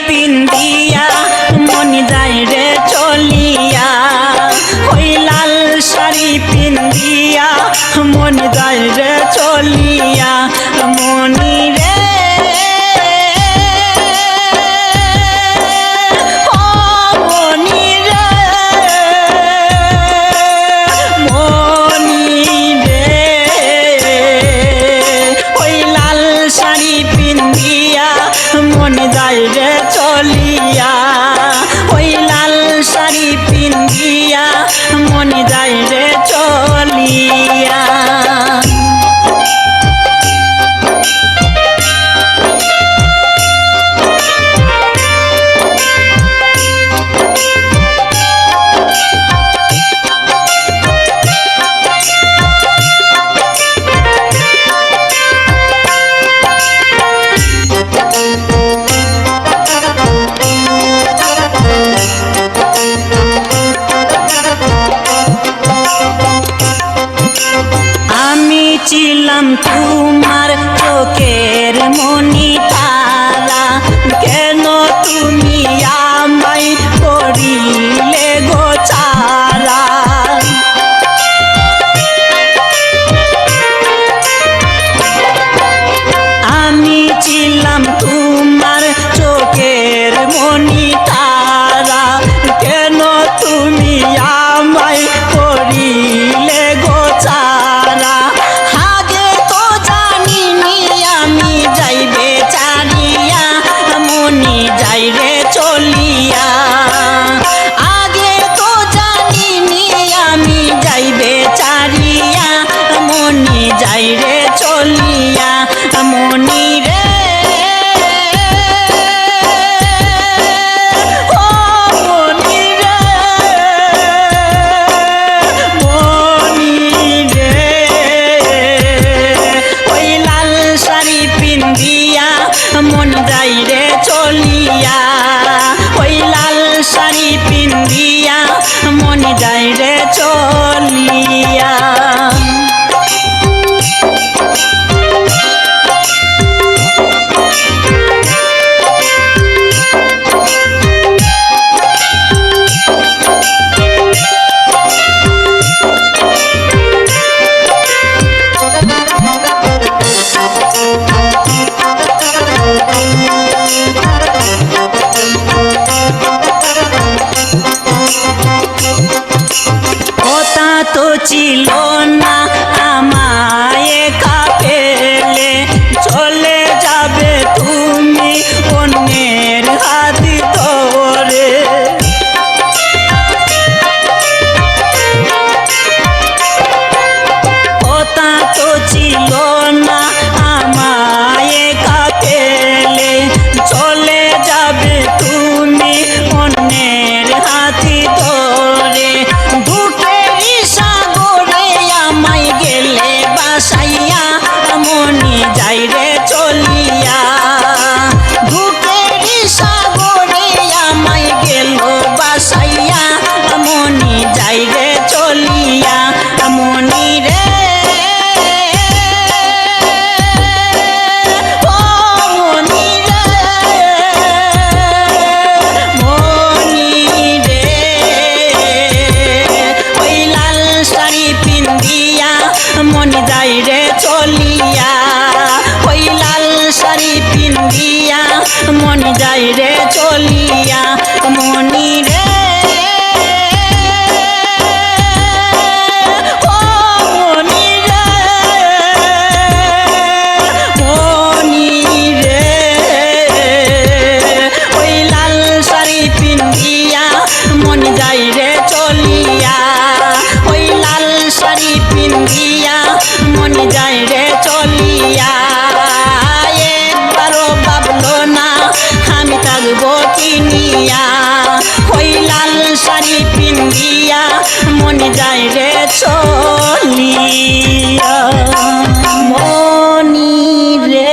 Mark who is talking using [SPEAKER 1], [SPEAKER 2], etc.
[SPEAKER 1] পিন্দিয়া মন যায় রে চলিয়া ওই লাল শাড়ি পিন্দিয়া মন যায় রে চলিয়া মনি রে মন যায় রে চলিয়া ওই লাল শাড়ি পিন্দিয়া মন যায় রে চলিয়া ছিলাম তোমার চোখের মনি তারা কেন তুমি আমায় করিলে গো ছাড়া আমি ছিলাম তোমার চোখের মনি তারা কেন তুমি আমায় করিলে গো ছাড়া যাইরে চলিয়া আগে তো জানিনি আমি যাইবে চারিয়া মনি যাইরে চলিয়া মনি রে ও মনি রে মনি রে ওই লাল শাড়ি পিন্দিয়া মন যাইরে চলিয়া ওই লাল শাড়ি পিন্দিয়া মন যায় রে চলিয়া কথা তো ছিল না আমায় কাপেলে চলে যাবে তুমি অন্যের হাত ধরে কথা তো ছিল না আমায় কাপেলে চলে যাবে তুমি অন্যের হাত ধরে বাসাইয়া মনি যাইরে চলিয়া বুকের সাগরে আমায় গেল বাসাইয়া মনি যাইরে চলিয়া মনি রে মন যাইরে চলিয়া ওই লাল শাড়ি পিন্দিয়া মন যাইরে চলিয়া মনি রে ও মনি রে মনি রে ওই লাল শাড়ি পিন্দিয়া মন যাইরে চলিয়া ওই লাল শাড়ি পিন্দিয়া মন যায় রে চলিয়া একবারও ভাবলো না আমি থাকবো কিনিয়া ওই লাল শাড়ি পিন্দিয়া মন যায় রে চলিয়া মনি রে